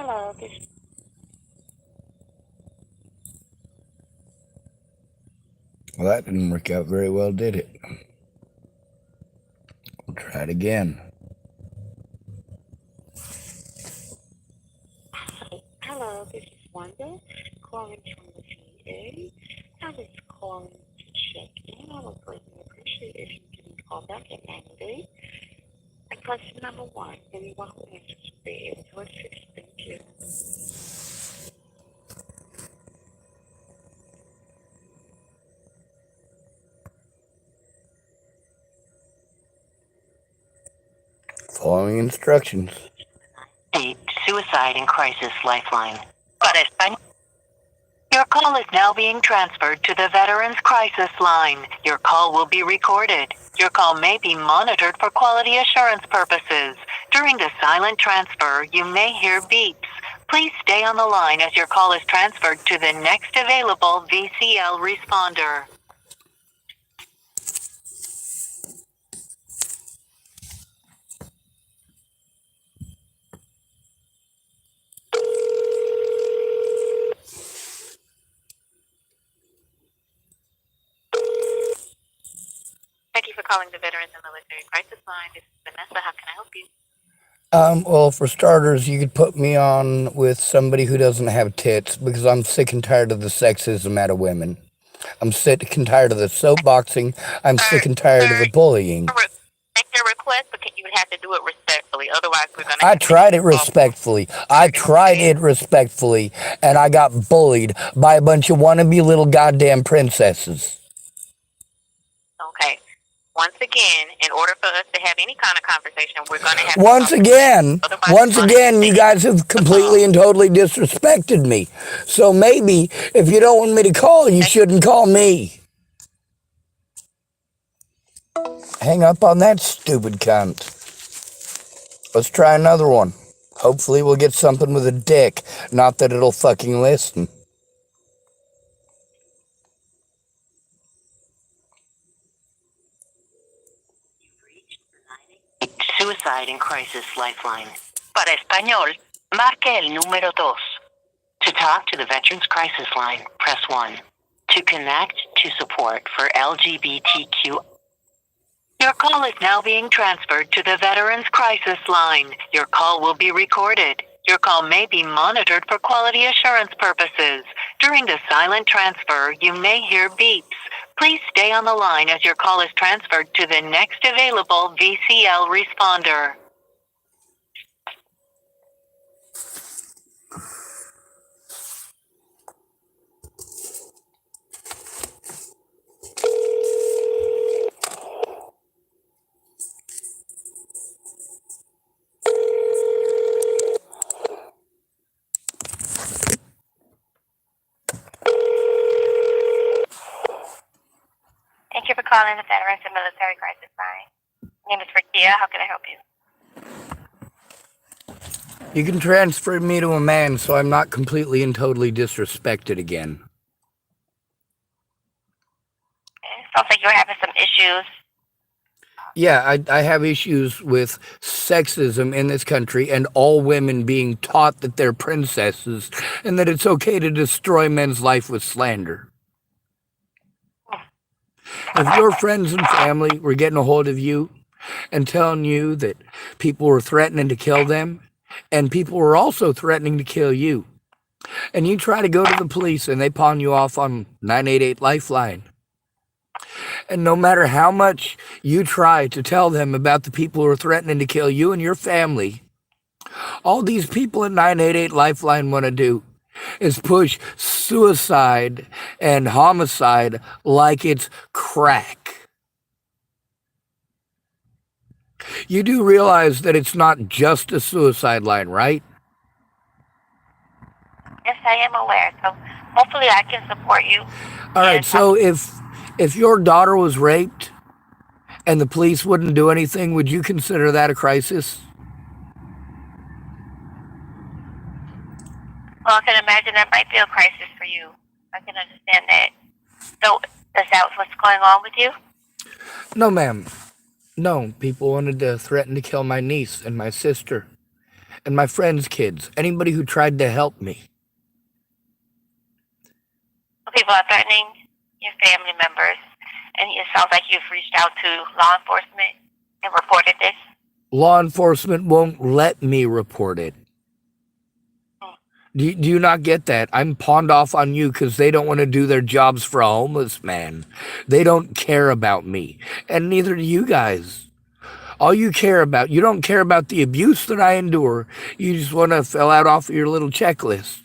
Hello, Well, that didn't work out very well, did it? We'll try it again. hello, this is Wanda calling from the VA. I was calling to check in. I would greatly appreciate if you give me a call back at 9 And question number one, anyone who answers will be able to assist. Thank you. Following instructions. Suicide and Crisis Lifeline. Para España. Your call is now being transferred to the Veterans Crisis Line. Your call will be recorded. Your call may be monitored for quality assurance purposes. During the silent transfer, you may hear beeps. Please stay on the line as your call is transferred to the next available VCL responder. Thank you for calling the Veterans and Military Crisis Line. This is Vanessa. How can I help you? Well, for starters, you could put me on with somebody who doesn't have tits because I'm sick and tired of the sexism out of women. I'm sick and tired of the soapboxing. I'm sick and tired of the bullying. Make your request, but you would have to do it respectfully. Otherwise, we're going to. I tried it respectfully. And I got bullied by a bunch of wannabe little goddamn princesses. Okay. Once again, in order for us to have any kind of conversation, we're going to have Once again, you guys have completely and totally disrespected me. So maybe if you don't want me to call, you shouldn't call me. Hang up on that stupid cunt. Let's try another one. Hopefully we'll get something with a dick. Not that it'll fucking listen. Suicide and Crisis Lifeline. Para Español, marque el número 2. To talk to the Veterans Crisis Line, press 1. To connect to support for LGBTQ. Your call is now being transferred to the Veterans Crisis Line. Your call will be recorded. Your call may be monitored for quality assurance purposes. During the silent transfer, you may hear beeps. Please stay on the line as your call is transferred to the next available VCL responder. Thank you for calling the Veterans and Military Crisis Line. My name is Rakia. How can I help you? You can transfer me to a man so I'm not completely and totally disrespected again. Sounds like you're having some issues. Yeah, I have issues with sexism in this country and all women being taught that they're princesses and that it's okay to destroy men's life with slander. If your friends and family were getting a hold of you and telling you that people were threatening to kill them and people were also threatening to kill you, and you try to go to the police and they pawn you off on 988 Lifeline, and no matter how much you try to tell them about the people who are threatening to kill you and your family, all these people at 988 Lifeline want to do is push suicide and homicide like it's crack. You do realize that it's not just a suicide line, right? Yes, I am aware. So hopefully I can support you. All right, so if your daughter was raped and the police wouldn't do anything, would you consider that a crisis? Well, I can imagine that might be a crisis for you. I can understand that. So is that what's going on with you? No, ma'am. No, people wanted to threaten to kill my niece and my sister. and my friends' kids, anybody who tried to help me. So people are threatening your family members, and it sounds like you've reached out to law enforcement and reported this. Law enforcement won't let me report it. Do you not get that? I'm pawned off on you because they don't want to do their jobs for a homeless man. They don't care about me, and neither do you guys. All you care about, you don't care about the abuse that I endure. You just want to fill out off of your little checklists.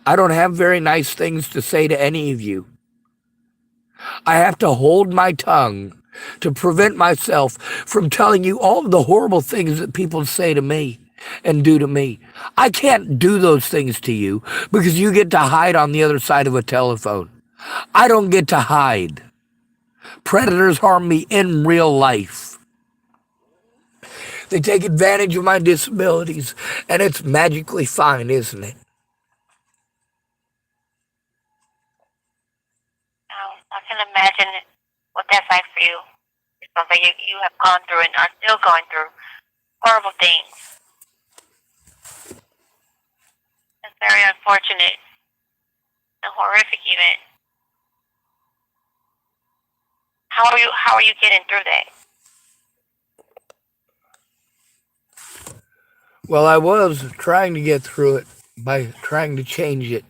I don't have very nice things to say to any of you. I have to hold my tongue to prevent myself from telling you all of the horrible things that people say to me and do to me. I can't do those things to you because you get to hide on the other side of a telephone. I don't get to hide. Predators harm me in real life. They take advantage of my disabilities, and it's magically fine, isn't it? I can imagine what that's like for you. It sounds like you have gone through and are still going through horrible things. It's very unfortunate and horrific even. How are you getting through that? Well, I was trying to get through it by trying to change it,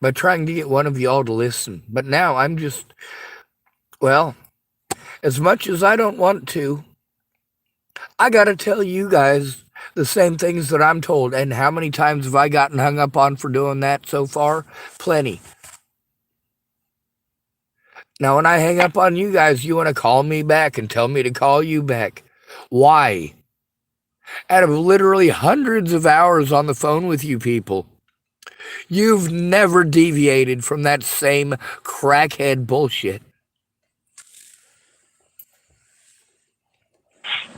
by trying to get one of y'all to listen. But now I'm just, well, as much as I don't want to, I gotta tell you guys the same things that I'm told. And how many times have I gotten hung up on for doing that so far? Plenty. Now, when I hang up on you guys, you want to call me back and tell me to call you back. Why? Out of literally hundreds of hours on the phone with you people, you've never deviated from that same crackhead bullshit.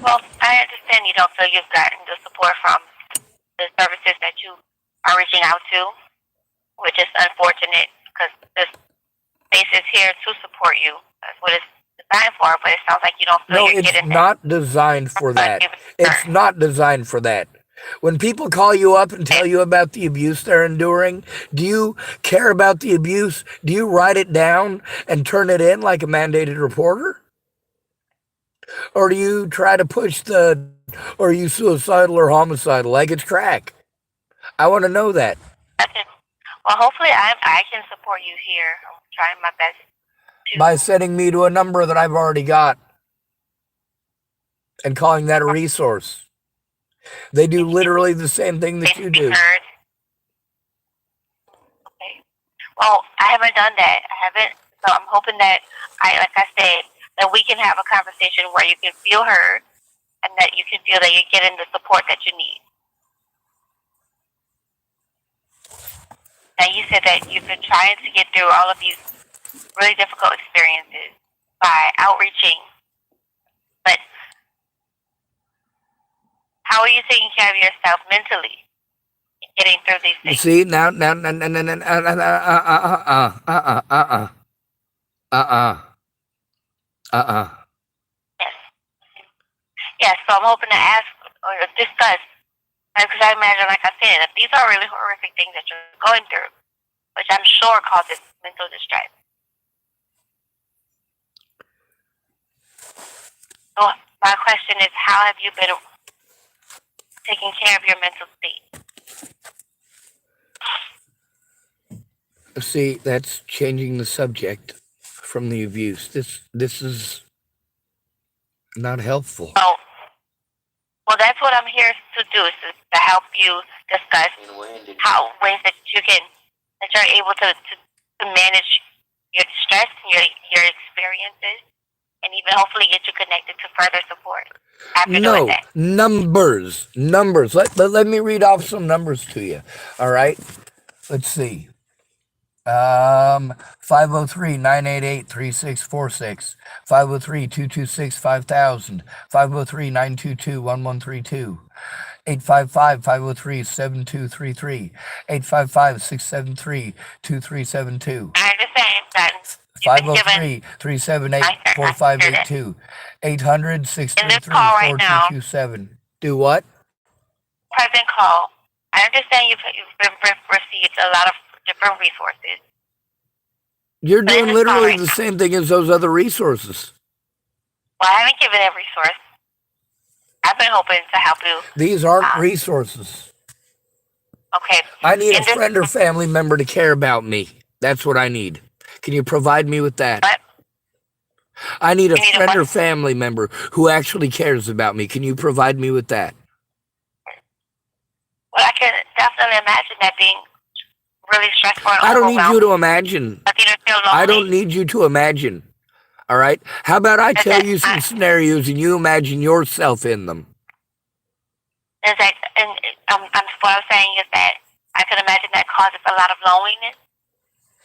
Well, I understand you don't feel you've gotten the support from the services that you are reaching out to, which is unfortunate because this space is here to support you. That's what it's designed for, but it sounds like you don't feel you're getting No, it's not designed for that. It's not designed for that. When people call you up and tell you about the abuse they're enduring, do you care about the abuse? Do you write it down and turn it in like a mandated reporter? Or do you try to push or are you suicidal or homicidal like it's crack? I want to know that. Well, hopefully I can support you here. I'm trying my best. By sending me to a number that I've already got and calling that a resource. They do literally the same thing that you do. Okay. Well, I haven't done that. I haven't. So I'm hoping that like I said, that we can have a conversation where you can feel heard and that you can feel that you're getting the support that you need. Now, you said that you've been trying to get through all of these really difficult experiences by outreaching, but how are you taking care of yourself mentally, getting through these things? See, now, Yes. Yes, so I'm hoping to ask or discuss, because I imagine, like I said, that these are really horrific things that you're going through, which I'm sure causes mental distress. So my question is, how have you been taking care of your mental state? See, that's changing the subject from the abuse. This is not helpful. Oh, well, that's what I'm here to do, is to help you discuss ways that you're able to manage your stress, your experiences, and even hopefully get you connected to further support after doing that. Numbers. Let me read off some numbers to you. All right. Let's see. 503-988-3646, 503-226-5000, 503-922-1132, 855-503-7233, 855-673-2372. I understand that. 503-378-4582, 800-633-4227. Do what? Present call. I understand received a lot of different resources. You're But in doing this call literally right the now, same thing as those other resources. well, I haven't given a resource. I've been hoping to help you. These aren't resources. Okay. I need a In this, friend or family member to care about me. That's what I need. Can you provide me with that? what? I need a You need a friend what? or family member who actually cares about me. Can you provide me with that? Well, I can definitely imagine that being really stressful and I don't need you overwhelming. to imagine. Like you don't feel I lonely. don't need you to imagine. All right? How about I tell you some scenarios and you imagine yourself in them? Is that, and what I'm saying is that I can imagine that causes a lot of loneliness.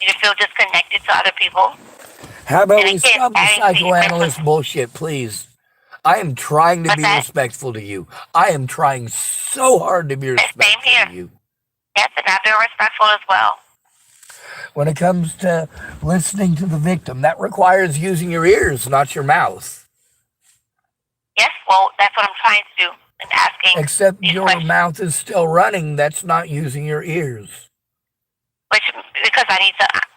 You feel disconnected to other people. How about And we again, stop the adding to your psychoanalyst bullshit, please? I am trying to What's be that? respectful to you. I am trying so hard to be Same respectful here. to you. Yes, and I've been respectful as well. When it comes to listening to the victim, that requires using your ears, not your mouth. Yes, well, that's what I'm trying to do and asking Except these your questions. mouth is still running. That's not using your ears. Which, because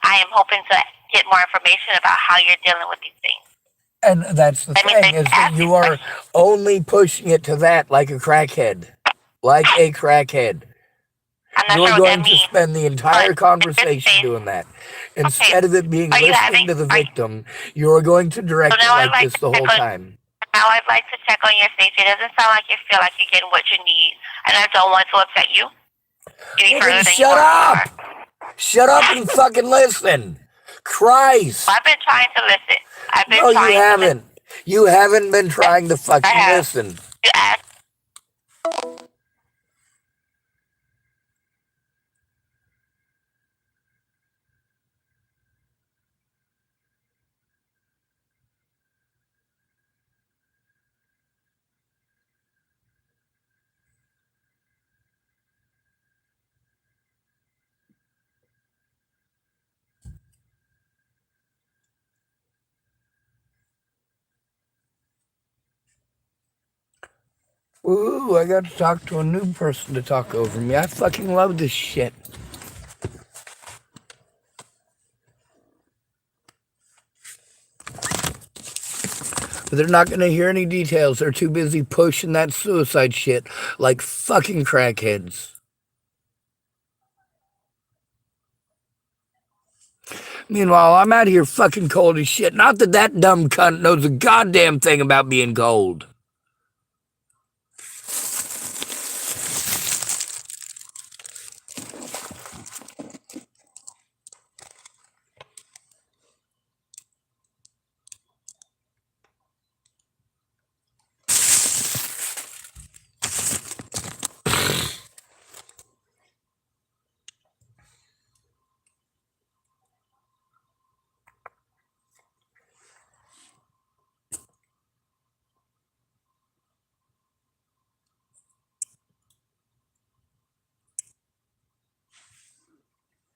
I am hoping to get more information about how you're dealing with these things. And that's the thing, is that you are only pushing it to that like a crackhead. Like a crackhead. I'm not You're sure what that going to means. spend the entire But in this conversation case, doing that. Instead of it being are you listening to the victim, you're going to direct it now like this the whole time. Now I'd like to check on your safety. It doesn't sound like you feel like you're getting what you need, and I don't want to upset you any Well, further then than shut you up! are. Shut up and fucking listen. Christ. Well, I've been trying to listen. No, you haven't. You haven't been trying to fucking I have. listen. You asked. Ooh, I got to talk to a new person to talk over me. I fucking love this shit. But they're not going to hear any details. They're too busy pushing that suicide shit like fucking crackheads. Meanwhile, I'm out here fucking cold as shit. Not that that dumb cunt knows a goddamn thing about being cold.